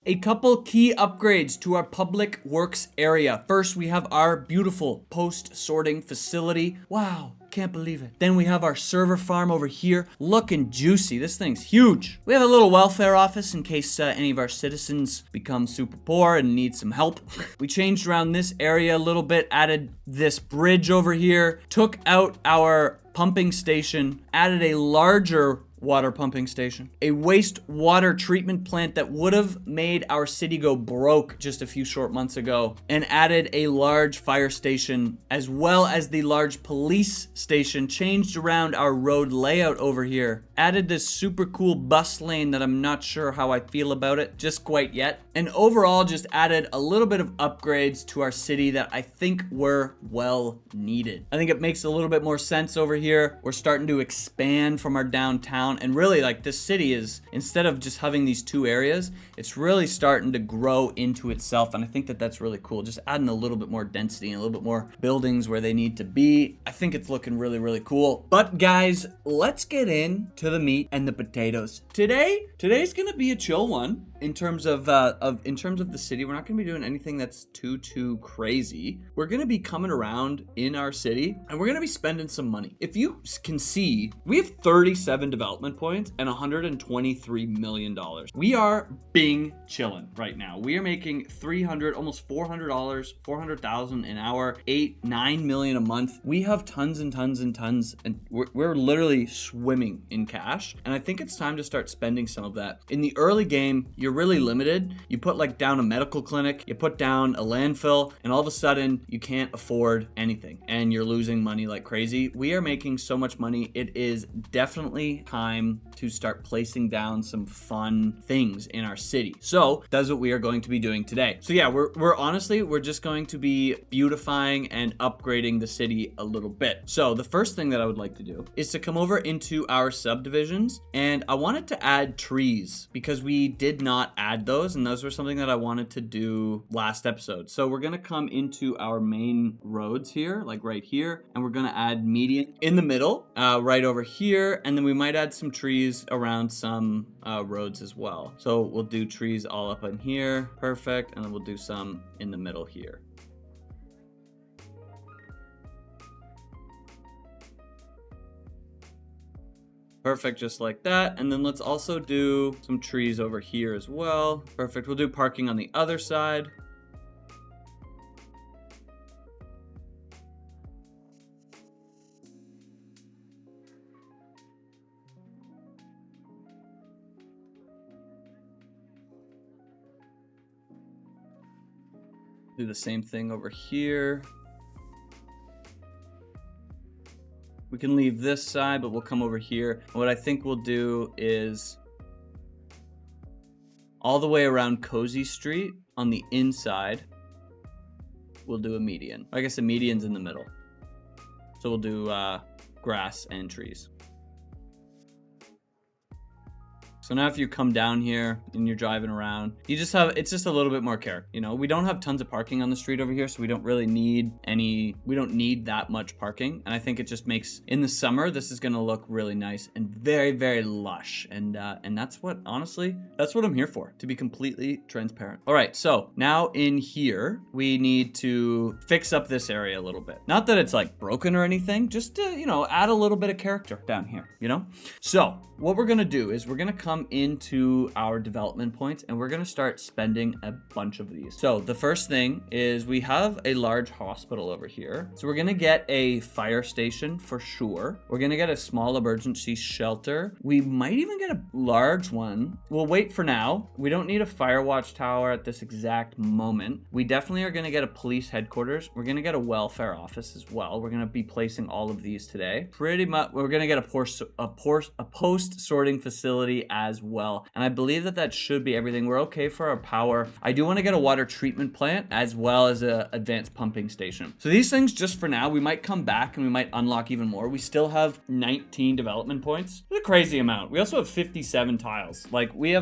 A couple key upgrades to our public works area. First, we have our beautiful post-sorting facility. Wow. Can't believe it. Then we have our server farm over here, looking juicy. This thing's huge. We have a little welfare office in case any of our citizens become super poor and need some help. We changed around this area a little bit, added this bridge over here, took out our pumping station, added a larger water pumping station, a wastewater treatment plant that would have made our city go broke just a few short months ago, and added a large fire station as well as the large police station. Changed around our road layout over here, added this super cool bus lane that I'm not sure how I feel about it just quite yet, and overall just added a little bit of upgrades to our city that I think were well needed. I think it makes a little bit more sense over here. We're starting to expand from our downtown. And really, like, this city is, instead of just having these two areas, it's really starting to grow into itself. And I think that that's really cool. Just adding a little bit more density and a little bit more buildings where they need to be. I think it's looking really, really cool. But guys, let's get into the meat and the potatoes. Today's gonna be a chill one. In terms of the city, we're not going to be doing anything that's too crazy. We're going to be coming around in our city and we're going to be spending some money. If you can see, we have 37 development points and $123 million. We are bing chilling right now. We are making $300, almost $400, 400,000 an hour, 9 million a month. We have tons and tons and tons, and we're literally swimming in cash. And I think it's time to start spending some of that. In the early game, you're really limited. You put like down a medical clinic, you put down a landfill, and all of a sudden you can't afford anything and you're losing money like crazy. We are making so much money. It is definitely time to start placing down some fun things in our city. So that's what we are going to be doing today. So yeah, we're honestly, we're just going to be beautifying and upgrading the city a little bit. So the first thing that I would like to do is to come over into our subdivisions, and I wanted to add trees because we did not add those, and those were something that I wanted to do last episode. So we're gonna come into our main roads here, like right here, and we're gonna add median in the middle, right over here, and then we might add some trees around some roads as well. So we'll do trees all up in here, perfect, and then we'll do some in the middle here. Perfect, just like that. And then let's also do some trees over here as well. Perfect, we'll do parking on the other side. Do the same thing over here. We can leave this side, but we'll come over here. And what I think we'll do is all the way around Cozy Street on the inside, we'll do a median. I guess a median's in the middle. So we'll do grass and trees. So now if you come down here and you're driving around, you just have, it's just a little bit more care. You know, we don't have tons of parking on the street over here, so we don't really need we don't need that much parking. And I think it just makes, in the summer, this is gonna look really nice and very, very lush. And that's what, honestly, that's what I'm here for, to be completely transparent. All right, so now in here, we need to fix up this area a little bit. Not that it's like broken or anything, just to, you know, add a little bit of character down here, you know? So what we're gonna do is we're gonna come into our development points and we're going to start spending a bunch of these. So the first thing is we have a large hospital over here. So we're going to get a fire station for sure. We're going to get a small emergency shelter. We might even get a large one. We'll wait for now. We don't need a fire watch tower at this exact moment. We definitely are going to get a police headquarters. We're going to get a welfare office as well. We're going to be placing all of these today. Pretty much, we're going to get a post sorting facility as well. And I believe that that should be everything. We're okay for our power. I do want to get a water treatment plant as well as a advanced pumping station. So these things, just for now, we might come back and we might unlock even more. We still have 19 development points. It's a crazy amount. We also have 57 tiles. Like we're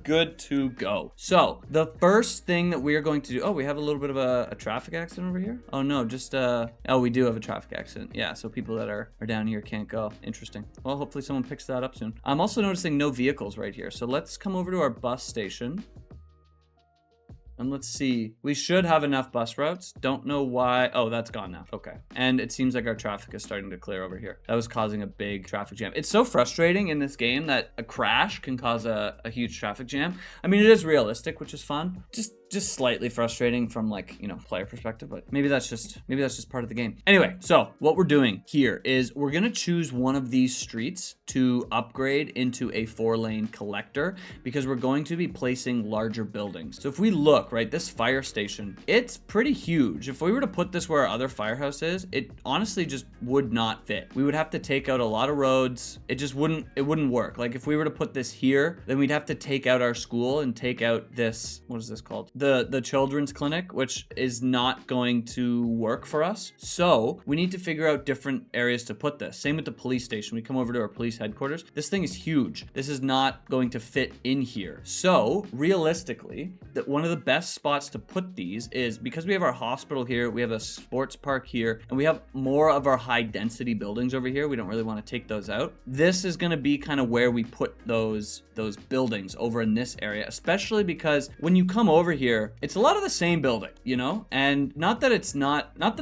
good to go. So the first thing that we are going to do, oh, we have a little bit of a traffic accident over here. Oh no, just oh, we do have a traffic accident. Yeah, so people that are down here can't go. Interesting. Well, hopefully someone picks that up soon. I'm also also noticing no vehicles right here. So let's come over to our bus station. And let's see, we should have enough bus routes. Don't know why. Oh, that's gone now. Okay. And it seems like our traffic is starting to clear over here. That was causing a big traffic jam. It's so frustrating in this game that a crash can cause a huge traffic jam. I mean, it is realistic, which is fun. Just slightly frustrating from, like, you know, player perspective, but maybe that's just part of the game. Anyway, so what we're doing here is we're gonna choose one of these streets to upgrade into a 4-lane collector because we're going to be placing larger buildings. So if we look, right, this fire station, it's pretty huge. If we were to put this where our other firehouse is, it honestly just would not fit. We would have to take out a lot of roads. It wouldn't work. Like if we were to put this here, then we'd have to take out our school and take out this, what is this called? The children's clinic, which is not going to work for us. So we need to figure out different areas to put this. Same with the police station. We come over to our police headquarters. This thing is huge. This is not going to fit in here. So realistically, that one of the best spots to put these is because we have our hospital here, we have a sports park here, and we have more of our high density buildings over here. We don't really want to take those out. This is going to be kind of where we put those buildings over in this area, especially because when you come over here, it's a lot of the same building, you know? And not that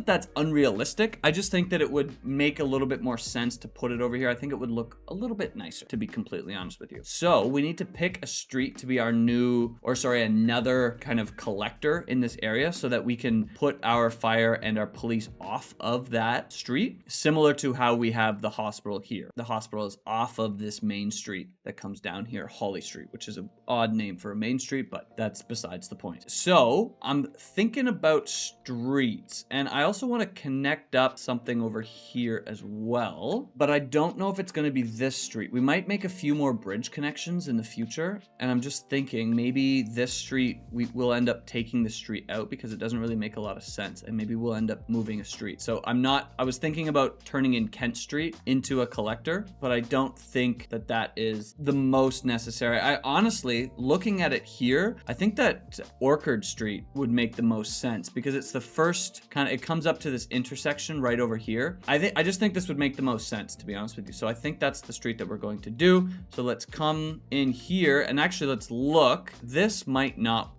that's unrealistic. I just think that it would make a little bit more sense to put it over here. I think it would look a little bit nicer, to be completely honest with you. So we need to pick a street to be our another kind of collector in this area so that we can put our fire and our police off of that street, similar to how we have the hospital here. The hospital is off of this main street that comes down here, Holly Street, which is an odd name for a main street, but that's besides the point. So I'm thinking about streets, and I also want to connect up something over here as well, but I don't know if it's going to be this street. We might make a few more bridge connections in the future, and I'm just thinking maybe this street, we will end up taking the street out because it doesn't really make a lot of sense, and maybe we'll end up moving a street. So I was thinking about turning in Kent Street into a collector, but I don't think that that is the most necessary. I honestly, looking at it here, I think that Orchard Street would make the most sense because it's the first it comes up to this intersection right over here. I just think this would make the most sense, to be honest with you. So I think that's the street that we're going to do. So let's come in here and actually let's look.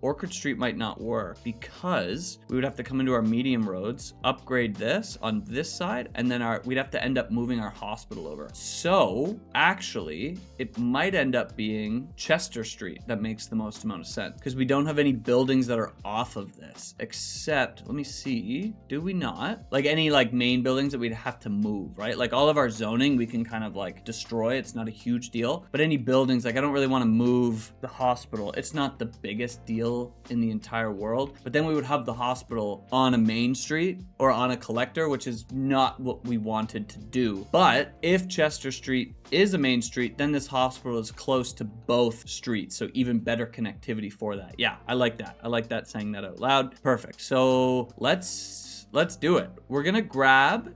Orchard Street might not work because we would have to come into our medium roads, upgrade this on this side, and then we'd have to end up moving our hospital over. So actually, it might end up being Chester Street that makes the most amount of sense because we don't have any buildings that are off of this, except, let me see, do we not? Like any main buildings that we'd have to move, right? Like all of our zoning, we can kind of destroy. It's not a huge deal, but any buildings, I don't really want to move the hospital. It's not the biggest deal in the entire world, but then we would have the hospital on a main street or on a collector, which is not what we wanted to do. But if Chester Street is a main street, then this hospital is close to both streets, so even better connectivity for that. Yeah, I like that. I like that, saying that out loud. Perfect. So let's do it. We're gonna grab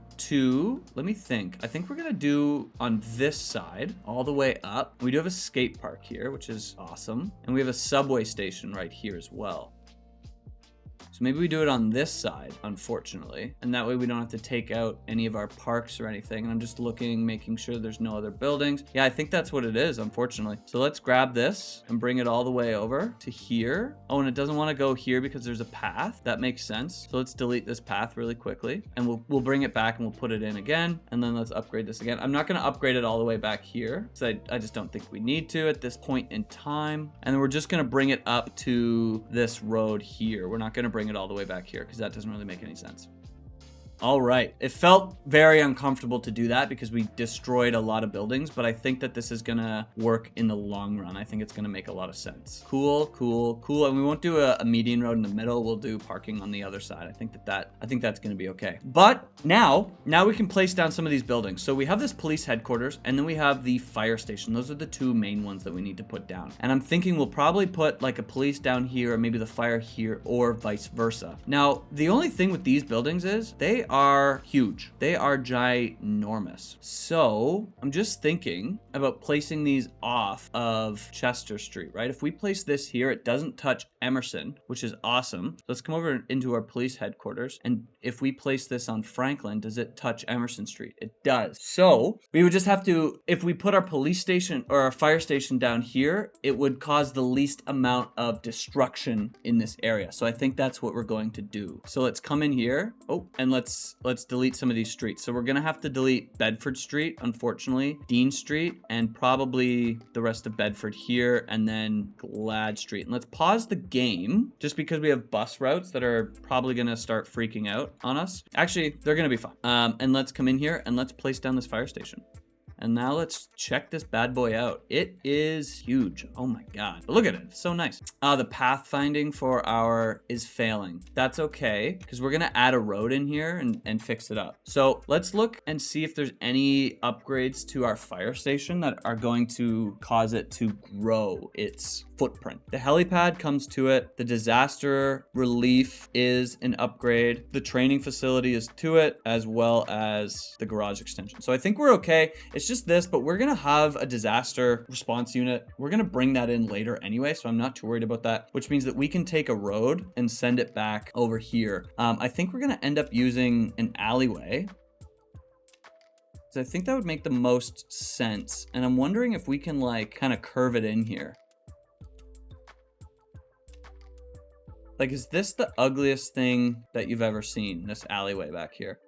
let me think. I think we're gonna do on this side all the way up. We do have a skate park here, which is awesome, and we have a subway station right here as well. So maybe we do it on this side, unfortunately, and that way we don't have to take out any of our parks or anything. And I'm just looking, making sure there's no other buildings. Yeah, I think that's what it is, unfortunately. So let's grab this and bring it all the way over to here. Oh, and it doesn't want to go here because there's a path. That makes sense. So let's delete this path really quickly, and we'll bring it back and we'll put it in again. And then let's upgrade this again. I'm not going to upgrade it all the way back here because I just don't think we need to at this point in time. And then we're just going to bring it up to this road here. We're not going to bring it all the way back here because that doesn't really make any sense. All right. It felt very uncomfortable to do that because we destroyed a lot of buildings, but I think that this is going to work in the long run. I think it's going to make a lot of sense. Cool, cool, cool. And we won't do a median road in the middle. We'll do parking on the other side. I think that's going to be okay. But now we can place down some of these buildings. So we have this police headquarters and then we have the fire station. Those are the two main ones that we need to put down. And I'm thinking we'll probably put a police down here or maybe the fire here or vice versa. Now, the only thing with these buildings is they are huge. They are ginormous. So I'm just thinking about placing these off of Chester Street, right? If we place this here, it doesn't touch Emerson, which is awesome. Let's come over into our police headquarters. And if we place this on Franklin, does it touch Emerson Street? It does. So we would just have to, if we put our police station or our fire station down here, it would cause the least amount of destruction in this area. So I think that's what we're going to do. So let's come in here. Oh, and let's delete some of these streets. So we're gonna have to delete Bedford Street, unfortunately, Dean Street, and probably the rest of Bedford here, and then Glad Street. And let's pause the game just because we have bus routes that are probably gonna start freaking out on us. Actually, they're gonna be fine. And let's come in here and let's place down this fire station. And now let's check this bad boy out. It is huge. Oh my God. Look at it. It's so nice. The pathfinding for our is failing. That's okay, because we're gonna add a road in here and fix it up. So let's look and see if there's any upgrades to our fire station that are going to cause it to grow its footprint. The helipad comes to it. The disaster relief is an upgrade. The training facility is to it, as well as the garage extension. So I think we're okay. It's just this, but we're gonna have a disaster response unit. We're gonna bring that in later anyway, so I'm not too worried about that, which means that we can take a road and send it back over here. I think we're gonna end up using an alleyway. So I think that would make the most sense. And I'm wondering if we can like kind of curve it in here. Like, is this the ugliest thing that you've ever seen, this alleyway back here?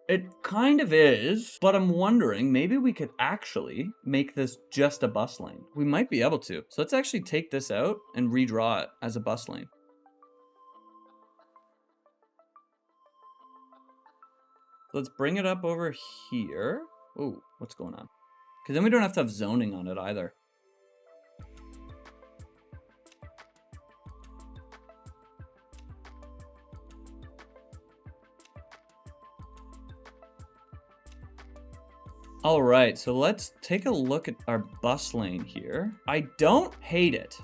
It kind of is, but I'm wondering, maybe we could actually make this just a bus lane. We might be able to. So let's actually take this out and redraw it as a bus lane. Let's bring it up over here. Oh, what's going on? Because then we don't have to have zoning on it either. All right, so let's take a look at our bus lane here. I don't hate it.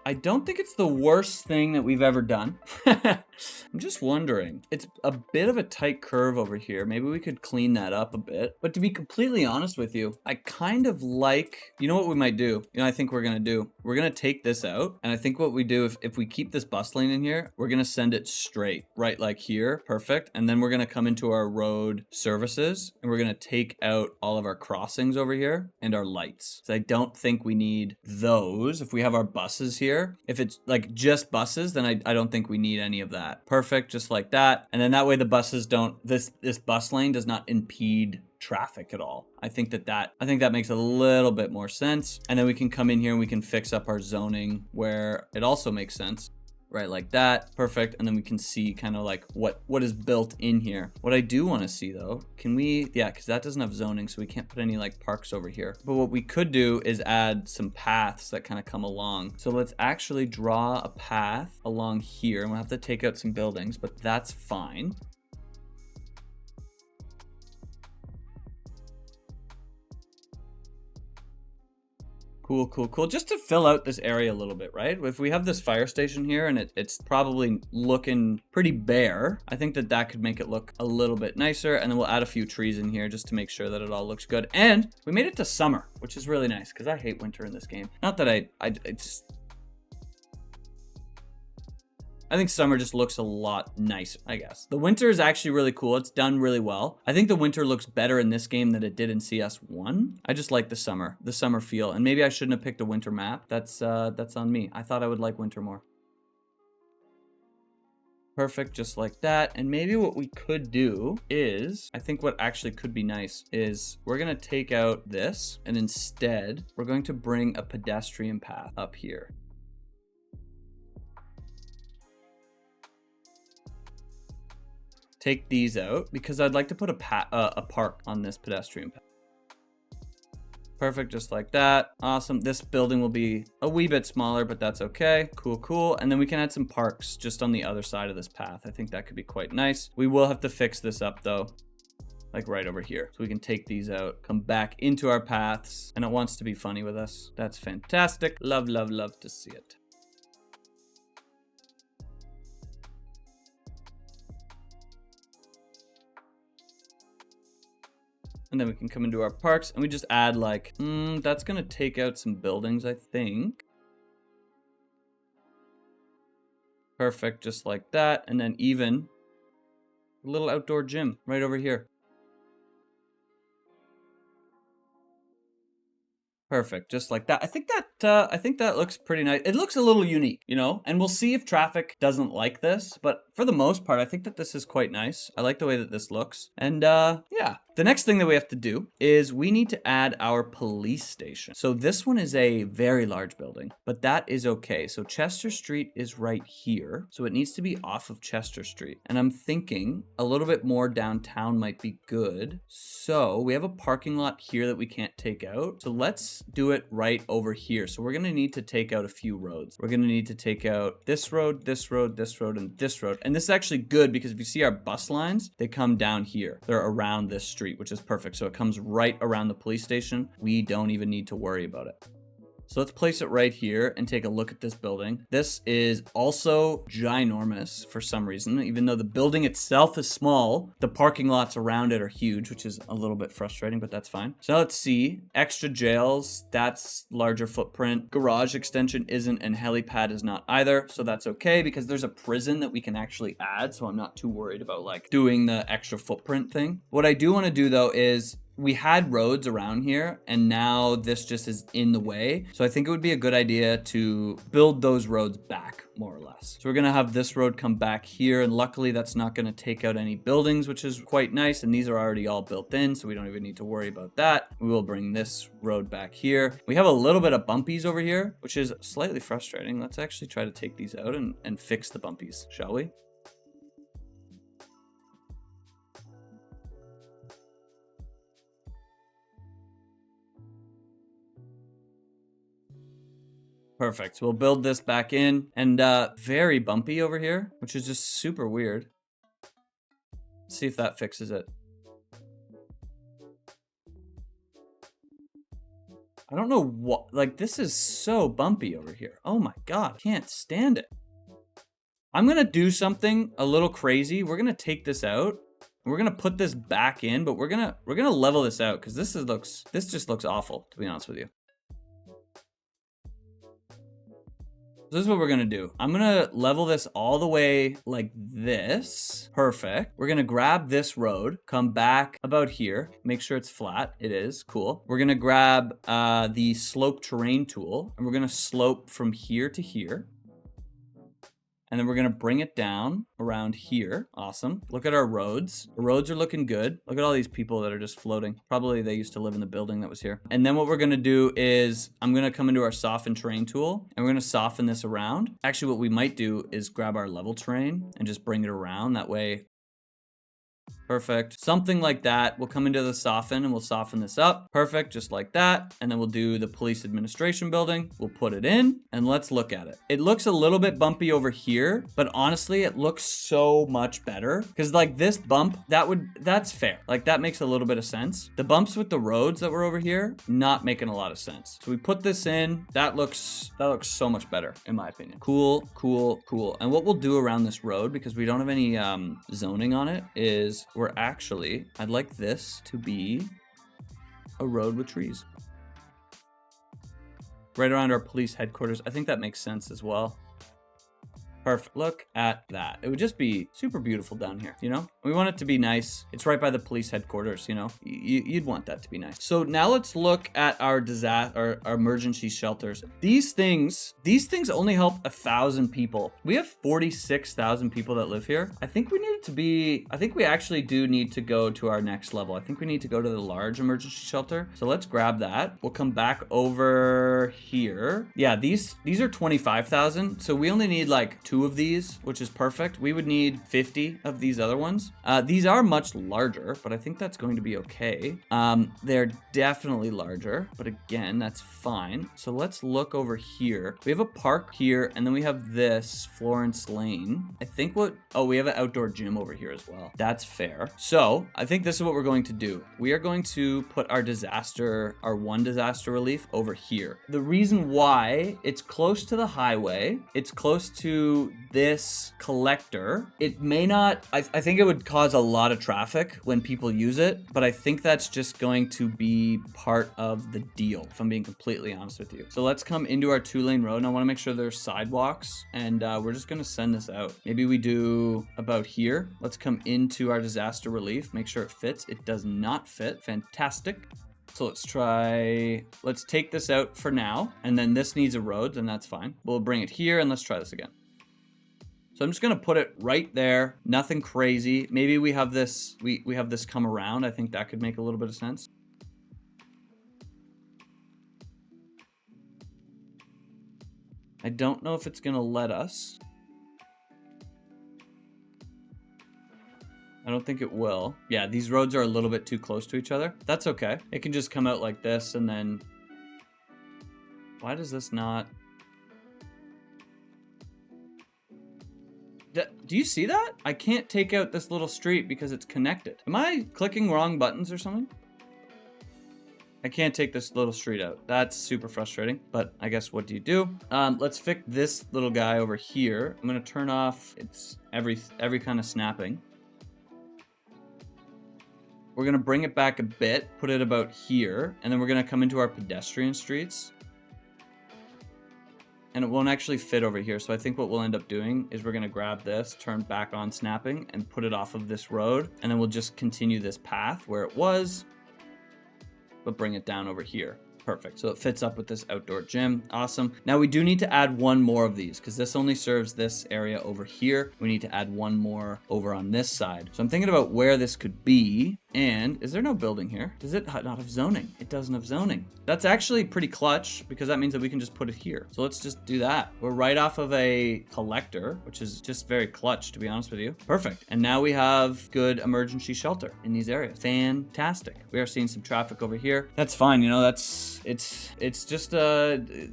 I don't think it's the worst thing that we've ever done. I'm just wondering. It's a bit of a tight curve over here. Maybe we could clean that up a bit. But to be completely honest with you, I kind of like, you know what we might do? You know, I think we're gonna do? We're gonna take this out. And I think what we do, if we keep this bus lane in here, we're gonna send it straight, right like here, perfect. And then we're gonna come into our road services and we're gonna take out all of our crossings over here and our lights. So I don't think we need those. If we have our buses here, if it's like just buses, then I don't think we need any of that. Perfect, just like that. And then that way the buses don't, this bus lane does not impede traffic at all. I think that makes a little bit more sense. And then we can come in here and we can fix up our zoning where it also makes sense. Right, like that, perfect. And then we can see kind of like what is built in here. What I do want to see though, can we, yeah, because that doesn't have zoning, so we can't put any like parks over here. But what we could do is add some paths that kind of come along. So let's actually draw a path along here, and we'll have to take out some buildings, but that's fine. Cool, cool, cool. Just to fill out this area a little bit, right? If we have this fire station here and it's probably looking pretty bare, I think that could make it look a little bit nicer. And then we'll add a few trees in here just to make sure that it all looks good. And we made it to summer, which is really nice because I hate winter in this game. Not that I think summer just looks a lot nicer, I guess. The winter is actually really cool. It's done really well. I think the winter looks better in this game than it did in CS1. I just like the summer feel. And maybe I shouldn't have picked a winter map. That's on me. I thought I would like winter more. Perfect, just like that. And maybe what we could do is, I think what actually could be nice is we're gonna take out this and instead we're going to bring a pedestrian path up here. Take these out because I'd like to put a park on this pedestrian path. Perfect, just like that. Awesome. This building will be a wee bit smaller, but that's okay. Cool, cool. And then we can add some parks just on the other side of this path. I think that could be quite nice. We will have to fix this up though, like right over here. So we can take these out, come back into our paths, and it wants to be funny with us. That's fantastic. Love, love, love to see it. And then we can come into our parks and we just add like, that's gonna take out some buildings, I think. Perfect, just like that. And then even a little outdoor gym right over here. Perfect, just like that. I think that looks pretty nice. It looks a little unique, you know? And we'll see if traffic doesn't like this, but for the most part, I think that this is quite nice. I like the way that this looks. And yeah. The next thing that we have to do is we need to add our police station. So this one is a very large building, but that is okay. So Chester Street is right here. So it needs to be off of Chester Street. And I'm thinking a little bit more downtown might be good. So we have a parking lot here that we can't take out. So let's do it right over here. So we're gonna need to take out a few roads. We're gonna need to take out this road, this road, this road, and this road. And this is actually good because if you see our bus lines, they come down here. They're around this street, which is perfect. So it comes right around the police station. We don't even need to worry about it. So let's place it right here and take a look at this building. This is also ginormous for some reason. Even though the building itself is small, the parking lots around it are huge, which is a little bit frustrating, but that's fine. So now let's see. Extra jails, that's larger footprint. Garage extension isn't, and helipad is not either. So that's okay because there's a prison that we can actually add. So I'm not too worried about like doing the extra footprint thing. What I do want to do though is we had roads around here and now this just is in the way. So I think it would be a good idea to build those roads back more or less. So we're gonna have this road come back here, and luckily that's not gonna take out any buildings, which is quite nice. And these are already all built in, so we don't even need to worry about that. We will bring this road back here. We have a little bit of bumpies over here, which is slightly frustrating. Let's actually try to take these out and fix the bumpies, shall we? Perfect. We'll build this back in, and very bumpy over here, which is just super weird. Let's see if that fixes it. I don't know what, like this is so bumpy over here. Oh my God, can't stand it. I'm gonna do something a little crazy. We're gonna take this out. We're gonna put this back in, but we're gonna level this out because this just looks awful, to be honest with you. This is what we're gonna do. I'm gonna level this all the way like this. Perfect. We're gonna grab this road, come back about here, make sure it's flat. It is, cool. We're gonna grab the slope terrain tool, and we're gonna slope from here to here. And then we're gonna bring it down around here. Awesome. Look at our roads. The roads are looking good. Look at all these people that are just floating. Probably they used to live in the building that was here. And then what we're gonna do is I'm gonna come into our soften terrain tool and we're gonna soften this around. Actually, what we might do is grab our level terrain and just bring it around. That way, perfect. Something like that. We'll come into the soften and we'll soften this up. Perfect, just like that. And then we'll do the police administration building. We'll put it in and let's look at it. It looks a little bit bumpy over here, but honestly, it looks so much better. Because like this bump, that's fair. Like that makes a little bit of sense. The bumps with the roads that were over here, not making a lot of sense. So we put this in. That looks so much better in my opinion. Cool, cool, cool. And what we'll do around this road, because we don't have any zoning on it, is I'd like this to be a road with trees. Right around our police headquarters. I think that makes sense as well. Perfect. Look at that. It would just be super beautiful down here, you know? We want it to be nice. It's right by the police headquarters, you know? You'd want that to be nice. So now let's look at our disaster, our emergency shelters. These things only help 1,000 people. We have 46,000 people that live here. I think we actually do need to go to our next level. I think we need to go to the large emergency shelter. So let's grab that. We'll come back over here. Yeah, these are 25,000. So we only need like 2 of these, which is perfect. We would need 50 of these other ones. These are much larger, but I think that's going to be okay. They're definitely larger, but again, that's fine. So let's look over here. We have a park here, and then we have this Florence Lane. I think we have an outdoor gym over here as well. That's fair. So I think this is what we're going to do. We are going to put our one disaster relief over here. The reason why, it's close to the highway, it's close to to this collector. It may not, I think it would cause a lot of traffic when people use it, but I think that's just going to be part of the deal, if I'm being completely honest with you. So let's come into our 2-lane road, and I want to make sure there's sidewalks, and we're just going to send this out. Maybe we do about here. Let's come into our disaster relief, make sure it fits. It does not fit. Fantastic. So let's take this out for now, and then this needs a road, then that's fine. We'll bring it here, and let's try this again. So I'm just gonna put it right there, nothing crazy. Maybe we have this, we have this come around. I think that could make a little bit of sense. I don't know if it's gonna let us. I don't think it will. Yeah, these roads are a little bit too close to each other. That's okay. It can just come out like this, and then... Why does this not... Do you see that? I can't take out this little street because it's connected. Am I clicking wrong buttons or something? I can't take this little street out. That's super frustrating, but I guess what do you do? Let's fix this little guy over here. I'm gonna turn off its every kind of snapping. We're gonna bring it back a bit, put it about here, and then we're gonna come into our pedestrian streets. And it won't actually fit over here, so I think what we'll end up doing is we're gonna grab this, turn back on snapping, and put it off of this road, and then we'll just continue this path where it was, but bring it down over here. Perfect. So it fits up with this outdoor gym. Awesome. Now we do need to add one more of these because this only serves this area over here. We need to add one more over on this side. So I'm thinking about where this could be. And is there no building here? Does it not have zoning? It doesn't have zoning. That's actually pretty clutch because that means that we can just put it here. So let's just do that. We're right off of a collector, which is just very clutch, to be honest with you. Perfect. And now we have good emergency shelter in these areas. Fantastic. We are seeing some traffic over here. That's fine. You know, it's just,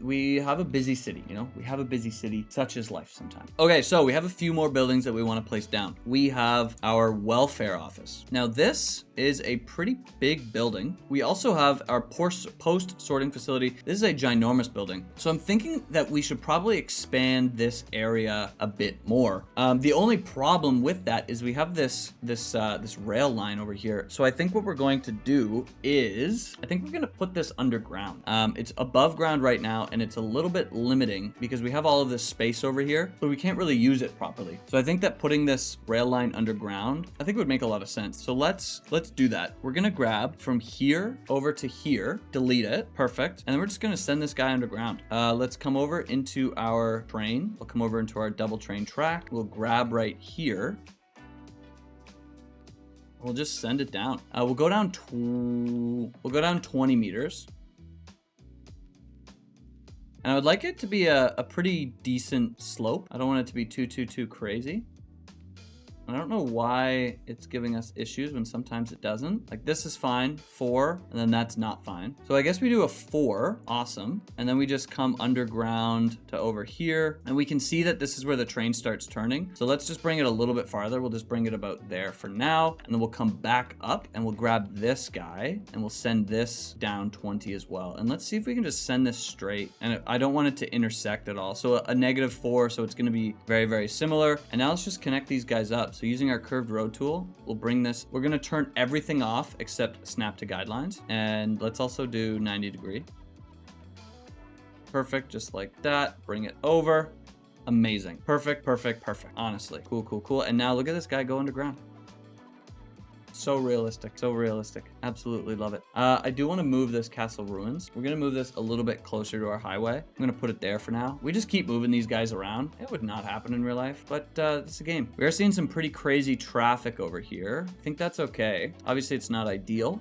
we have a busy city, you know, we have a busy city. Such is life sometimes. Okay. So we have a few more buildings that we want to place down. We have our welfare office. Now this is a pretty big building. We also have our post sorting facility. This is a ginormous building. So I'm thinking that we should probably expand this area a bit more. The only problem with that is we have this rail line over here. So I think what we're going to do is, I think we're going to put this underground. It's above ground right now, and it's a little bit limiting because we have all of this space over here, but we can't really use it properly. So I think that putting this rail line underground, I think would make a lot of sense. So let's do that. We're gonna grab from here over to here, delete it, perfect. And then we're just gonna send this guy underground. Let's come over into our train. We'll come over into our double train track. We'll grab right here. We'll just send it down. We'll go down 20 meters. And I would like it to be a pretty decent slope. I don't want it to be too crazy. I don't know why it's giving us issues when sometimes it doesn't. Like this is fine, 4, and then that's not fine. So I guess we do a 4, awesome. And then we just come underground to over here, and we can see that this is where the train starts turning. So let's just bring it a little bit farther. We'll just bring it about there for now, and then we'll come back up and we'll grab this guy and we'll send this down 20 as well. And let's see if we can just send this straight. And I don't want it to intersect at all. So a -4, so it's gonna be very similar. And now let's just connect these guys up. So using our curved road tool, we'll bring this, we're gonna turn everything off except snap to guidelines. And let's also do 90 degree. Perfect, just like that. Bring it over. Amazing. Perfect. Honestly, cool. And now look at this guy go underground. So realistic. Absolutely love it. I do want to move this castle ruins. We're going to move this a little bit closer to our highway. I'm going to put it there for now. We just keep moving these guys around. It would not happen in real life, but it's a game. We are seeing some pretty crazy traffic over here. I think that's okay. Obviously, it's not ideal.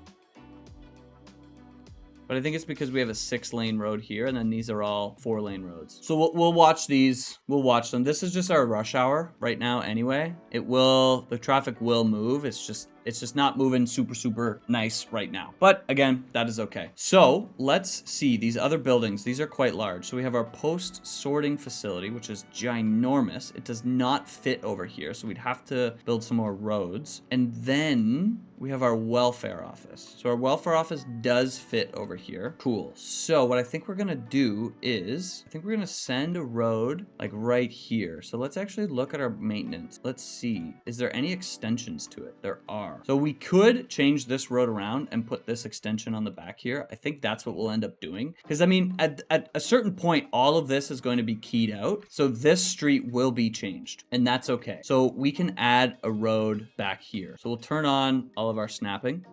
But I think it's because we have a 6-lane road here, and then these are all 4-lane roads. So we'll watch these. We'll watch them. This is just our rush hour right now anyway. The traffic will move. It's just It's just not moving super nice right now. But again, that is okay. So let's see these other buildings. These are quite large. So we have our post sorting facility, which is ginormous. It does not fit over here. So we'd have to build some more roads. And then we have our welfare office. So our welfare office does fit over here. Cool. So what I think we're gonna do is, I think we're gonna send a road like right here. So let's actually look at our maintenance. Let's see, is there any extensions to it? There are. So we could change this road around and put this extension on the back here. I think that's what we'll end up doing. Because I mean, at a certain point, all of this is going to be keyed out. So this street will be changed, and that's okay. So we can add a road back here. So we'll turn on all of our snapping.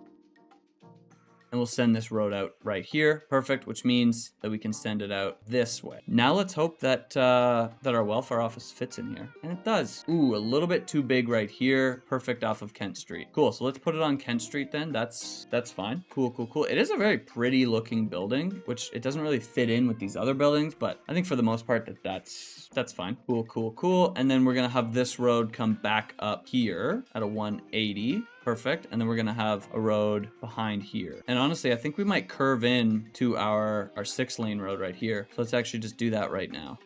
And we'll send this road out right here. Perfect, which means that we can send it out this way. Now let's hope that that our welfare office fits in here. And it does. Ooh, a little bit too big right here. Perfect off of Kent Street. Cool, so let's put it on Kent Street then. That's fine. Cool. It is a very pretty looking building, which it doesn't really fit in with these other buildings, but I think for the most part that's fine. Cool. And then we're gonna have this road come back up here at a 180. Perfect. And then we're gonna have a road behind here. And honestly, I think we might curve in to our 6-lane road right here. So let's actually just do that right now.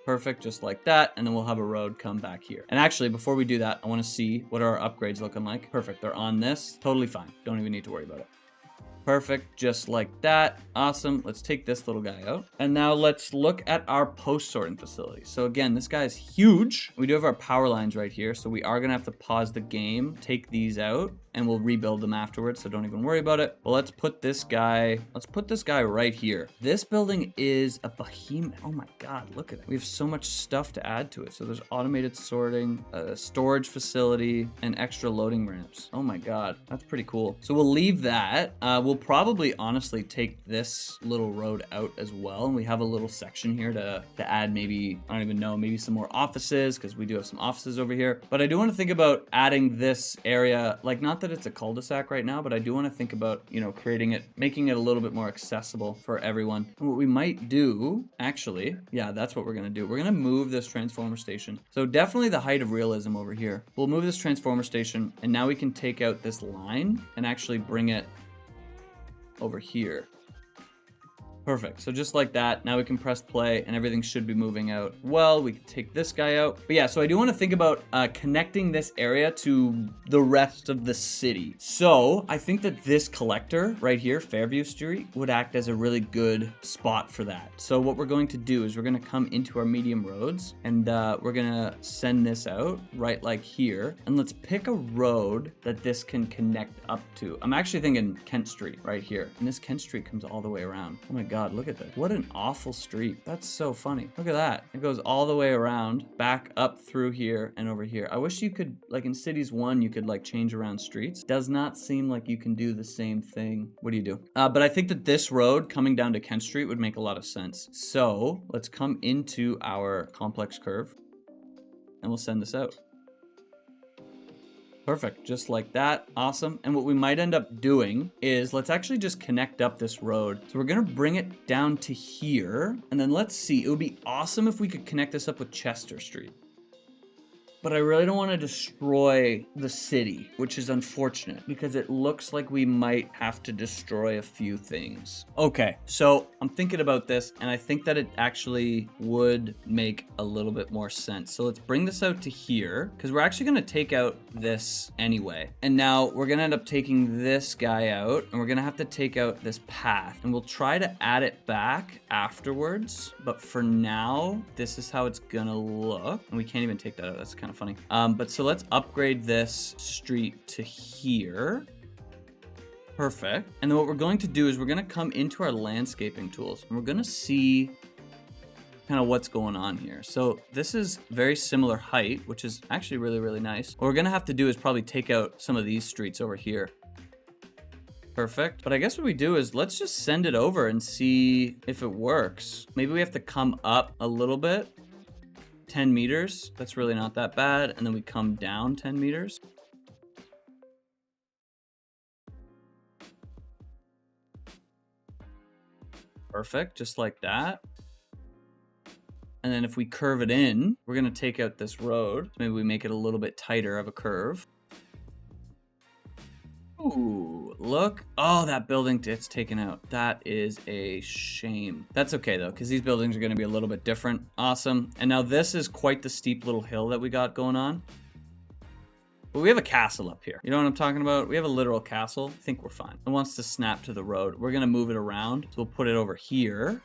Perfect, just like that. And then we'll have a road come back here. And actually, before we do that, I wanna see what are our upgrades looking like. Perfect, they're on this. Totally fine. Don't even need to worry about it. Perfect, just like that. Awesome. Let's take this little guy out. And now let's look at our post sorting facility. So again, this guy is huge. We do have our power lines right here. So we are gonna have to pause the game, take these out, and we'll rebuild them afterwards. So don't even worry about it. But let's put this guy right here. This building is a behemoth. Oh my God, look at it. We have so much stuff to add to it. So there's automated sorting, a storage facility, and extra loading ramps. Oh my God, that's pretty cool. So we'll leave that. We'll probably honestly take this little road out as well. And we have a little section here to add maybe, I don't even know, maybe some more offices, because we do have some offices over here. But I do want to think about adding this area, like not that it's a cul-de-sac right now, but I do want to think about, you know, creating it, making it a little bit more accessible for everyone. And what we might do, actually, yeah, that's what we're going to do. We're going to move this transformer station. So definitely the height of realism over here. We'll move this transformer station, and now we can take out this line and actually bring it over here. Perfect. So just like that, now we can press play and everything should be moving out. Well, we can take this guy out. But yeah, so I do want to think about connecting this area to the rest of the city. So I think that this collector right here, Fairview Street, would act as a really good spot for that. So what we're going to do is we're going to come into our medium roads, and we're going to send this out right like here. And let's pick a road that this can connect up to. I'm actually thinking Kent Street right here. And this Kent Street comes all the way around. Oh my God, look at that. What an awful street. That's so funny. Look at that. It goes all the way around, back up through here and over here. I wish you could, like in Cities 1, you could like change around streets. Does not seem like you can do the same thing. What do you do? But I think that this road coming down to Kent Street would make a lot of sense. So let's come into our complex curve and we'll send this out. Perfect, just like that. Awesome. And what we might end up doing is let's actually just connect up this road. So we're gonna bring it down to here, and then let's see. It would be awesome if we could connect this up with Chester Street. But I really don't want to destroy the city, which is unfortunate because it looks like we might have to destroy a few things. Okay, so I'm thinking about this, and I think that it actually would make a little bit more sense. So let's bring this out to here, because we're actually going to take out this anyway. And now we're going to end up taking this guy out, and we're going to have to take out this path. And we'll try to add it back afterwards. But for now, this is how it's going to look. And we can't even take that out. That's kind of funny. But so let's upgrade this street to here. Perfect. And then what we're going to do is we're going to come into our landscaping tools, and we're going to see kind of what's going on here. So this is very similar height, which is actually really, really nice. What we're going to have to do is probably take out some of these streets over here. Perfect. But I guess what we do is let's just send it over and see if it works. Maybe we have to come up a little bit. 10 meters, that's really not that bad. And then we come down 10 meters. Perfect, just like that. And then if we curve it in, we're gonna take out this road. Maybe we make it a little bit tighter of a curve. Ooh, look. Oh, that building, it's taken out. That is a shame. That's okay though, because these buildings are going to be a little bit different. Awesome. And now this is quite the steep little hill that we got going on. But we have a castle up here. You know what I'm talking about? We have a literal castle. I think we're fine. It wants to snap to the road. We're going to move it around. So we'll put it over here.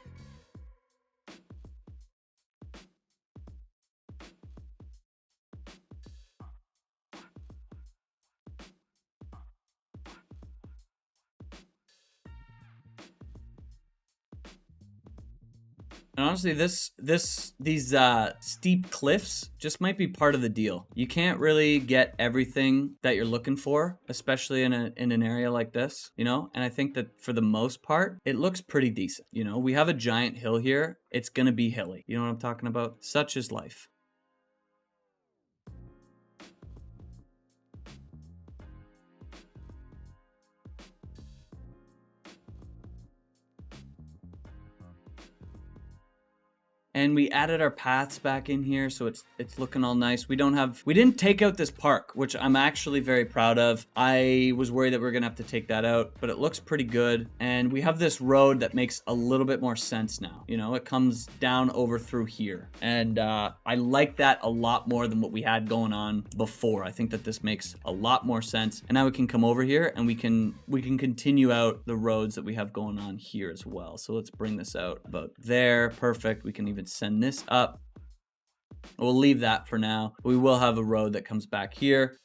And honestly, these steep cliffs just might be part of the deal. You can't really get everything that you're looking for, especially in an area like this, you know? And I think that for the most part, it looks pretty decent. You know, we have a giant hill here. It's gonna be hilly. You know what I'm talking about? Such is life. And we added our paths back in here, so it's looking all nice. We didn't take out this park, which I'm actually very proud of. I was worried that we were gonna have to take that out, but it looks pretty good. And we have this road that makes a little bit more sense now. You know, it comes down over through here. And I like that a lot more than what we had going on before. I think that this makes a lot more sense. And now we can come over here and we can continue out the roads that we have going on here as well. So let's bring this out about there. Perfect. We can even send this up. We'll leave that for now. We will have a road that comes back here.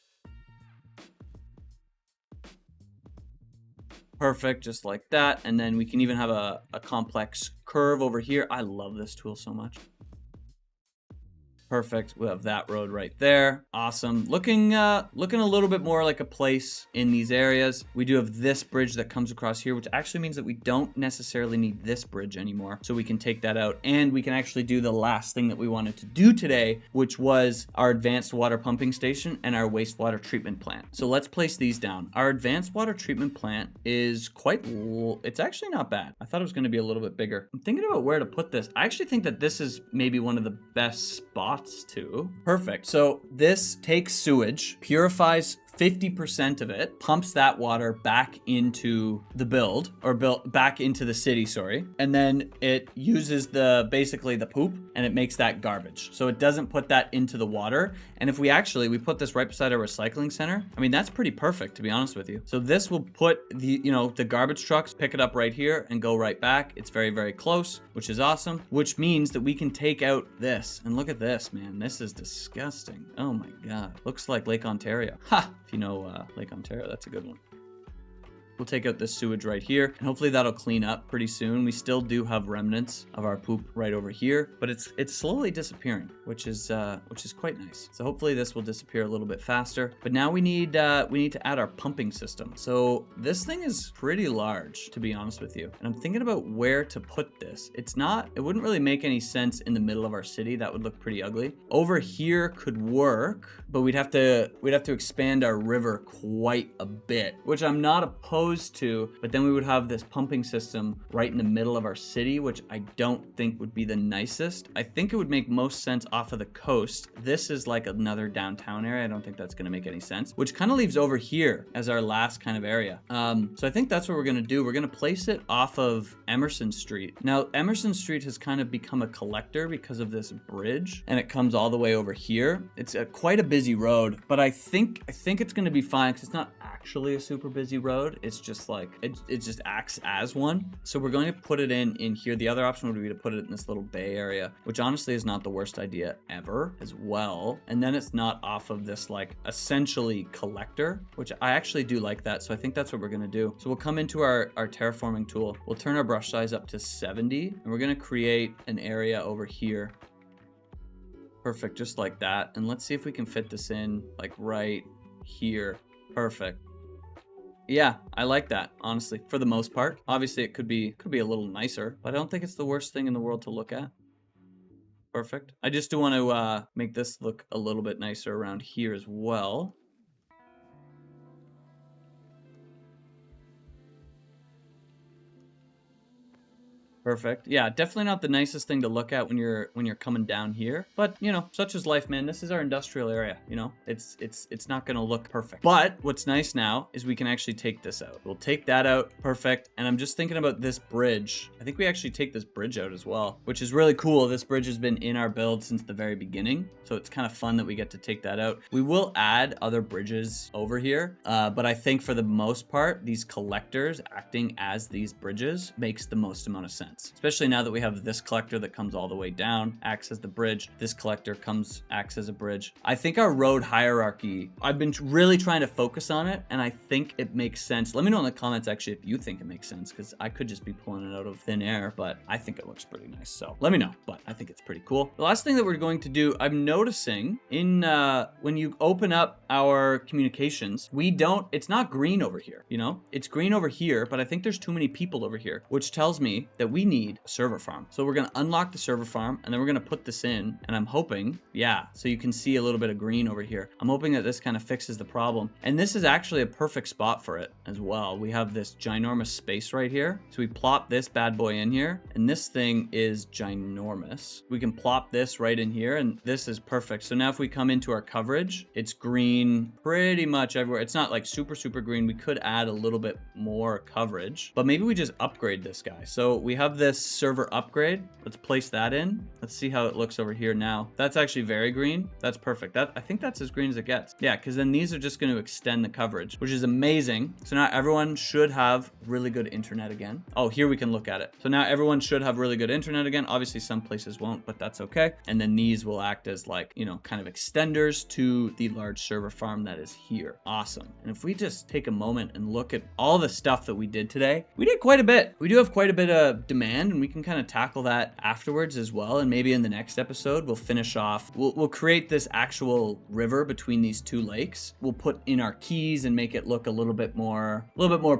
Perfect, just like that. And then we can even have a complex curve over here. I love this tool so much. Perfect. We have that road right there. Awesome. Looking a little bit more like a place in these areas. We do have this bridge that comes across here, which actually means that we don't necessarily need this bridge anymore. So we can take that out and we can actually do the last thing that we wanted to do today, which was our advanced water pumping station and our wastewater treatment plant. So let's place these down. Our advanced water treatment plant is it's actually not bad. I thought it was going to be a little bit bigger. I'm thinking about where to put this. I actually think that this is maybe one of the best spots too. Perfect. So this takes sewage, purifies 50% of it, pumps that water back into the back into the city, sorry. And then it uses basically the poop and it makes that garbage. So it doesn't put that into the water. And if we put this right beside our recycling center, I mean, that's pretty perfect to be honest with you. So this will put the garbage trucks, pick it up right here and go right back. It's very, very close, which is awesome, which means that we can take out this. And look at this, man. This is disgusting. Oh my God. Looks like Lake Ontario. Ha! If you know Lake Ontario, that's a good one. We'll take out this sewage right here, and hopefully that'll clean up pretty soon. We still do have remnants of our poop right over here, but it's slowly disappearing, which is quite nice. So hopefully this will disappear a little bit faster. But now we need to add our pumping system. So this thing is pretty large, to be honest with you. And I'm thinking about where to put this. It wouldn't really make any sense in the middle of our city. That would look pretty ugly. Over here could work, but we'd have to expand our river quite a bit, which I'm not opposed to, but then we would have this pumping system right in the middle of our city, which I don't think would be the nicest. I think it would make most sense off of the coast. This is like another downtown area. I don't think that's going to make any sense, which kind of leaves over here as our last kind of area. So I think that's what we're going to do. We're going to place it off of Emerson Street. Now, Emerson Street has kind of become a collector because of this bridge, and it comes all the way over here. It's quite a busy road, but I think it's going to be fine because it's not actually a super busy road. It's just like it just acts as one. So we're going to put it in here. The other option would be to put it in this little bay area, which honestly is not the worst idea ever as well. And then it's not off of this like essentially collector, which I actually do like that. So I think that's what we're going to do. So we'll come into our terraforming tool. We'll turn our brush size up to 70 and we're going to create an area over here. Perfect, just like that. And let's see if we can fit this in like right here. Perfect. Yeah, I like that, honestly, for the most part. Obviously, it could be a little nicer, but I don't think it's the worst thing in the world to look at. Perfect. I just do want to make this look a little bit nicer around here as well. Perfect. Yeah, definitely not the nicest thing to look at when you're coming down here. But you know, such is life, man. This is our industrial area. You know, it's not gonna look perfect. But what's nice now is we can actually take this out. We'll take that out. Perfect. And I'm just thinking about this bridge. I think we actually take this bridge out as well, which is really cool. This bridge has been in our build since the very beginning, so it's kind of fun that we get to take that out. We will add other bridges over here, but I think for the most part, these collectors acting as these bridges makes the most amount of sense, especially now that we have this collector that comes all the way down, acts as the bridge. This collector acts as a bridge. I think our road hierarchy, I've been really trying to focus on it, and I think it makes sense. Let me know in the comments actually if you think it makes sense, because I could just be pulling it out of thin air, but I think it looks pretty nice. So let me know, but I think it's pretty cool. The last thing that we're going to do, I'm noticing in when you open up our communications, it's not green over here, you know? It's green over here, but I think there's too many people over here, which tells me that we need a server farm. So we're gonna unlock the server farm, and then we're gonna put this in, and I'm hoping, yeah, so you can see a little bit of green over here. I'm hoping that this kind of fixes the problem. And this is actually a perfect spot for it as well. We have this ginormous space right here. So we plop this bad boy in here, and this thing is ginormous. We can plop this right in here, and this is perfect. So now if we come into our coverage, it's green pretty much everywhere. It's not like super green. We could add a little bit more coverage, but maybe we just upgrade this guy. So we have this server upgrade. Let's place that in. Let's see how it looks over here now. That's actually very green. That's perfect. I think that's as green as it gets. Yeah, because then these are just going to extend the coverage, which is amazing. So now everyone should have really good internet again. Oh, here we can look at it. So now everyone should have really good internet again. Obviously some places won't, but that's okay. And then these will act as like, you know, kind of extenders to the large server farm that is here. Awesome. And if we just take a moment and look at all the stuff that we did today, we did quite a bit. We do have quite a bit of demand, and we can kind of tackle that afterwards as well. And maybe in the next episode, we'll finish off, we'll create this actual river between these two lakes. We'll put in our keys and make it look a little bit more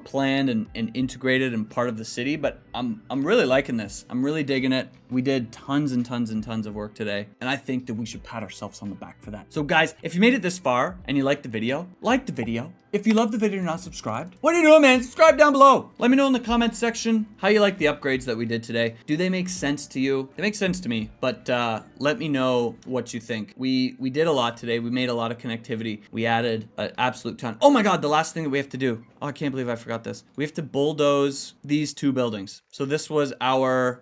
planned and integrated and part of the city. But I'm really liking this. I'm really digging it. We did tons and tons of work today, and I think that we should pat ourselves on the back for that. So guys, if you made it this far and you liked the video, like the video. If you love the video and you're not subscribed, what are you doing, man? Subscribe down below. Let me know in the comments section how you like the upgrades that we did today. Do they make sense to you? They make sense to me, but let me know what you think. We did a lot today. We made a lot of connectivity. We added an absolute ton. Oh my God, the last thing that we have to do. Oh, I can't believe I forgot this. We have to bulldoze these two buildings. So this was our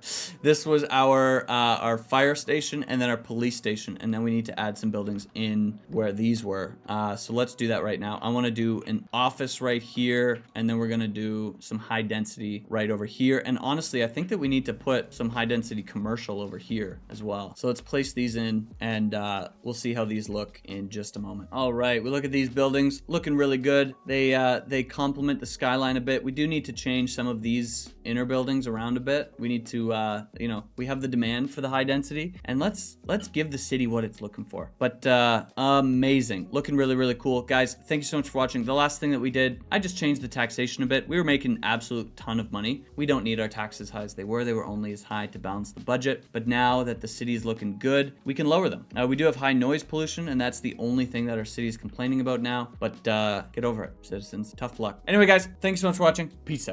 fire station and then our police station, and then we need to add some buildings in where these were. So let's do that right now. I want to do an office right here, and then we're gonna do some high density right over here. And honestly, I think that we need to put some high density commercial over here as well. So let's place these in, and we'll see how these look in just a moment. All right, we look at these buildings, looking really good. They complement the skyline a bit. We do need to change some of these inner buildings around a bit. We need to, you know, we have the demand for the high density, and let's give the city what it's looking for. But amazing, looking really cool. Guys, thank you so much for watching. The last thing that we did, I just changed the taxation a bit. We were making an absolute ton of money. We don't need our taxes as high as they were only as high to balance the budget. But now that the city is looking good, we can lower them. Now we do have high noise pollution, and that's the only thing that our city is complaining about now. But get over it, citizens. Tough luck. Anyway, guys, thanks so much for watching. Peace out.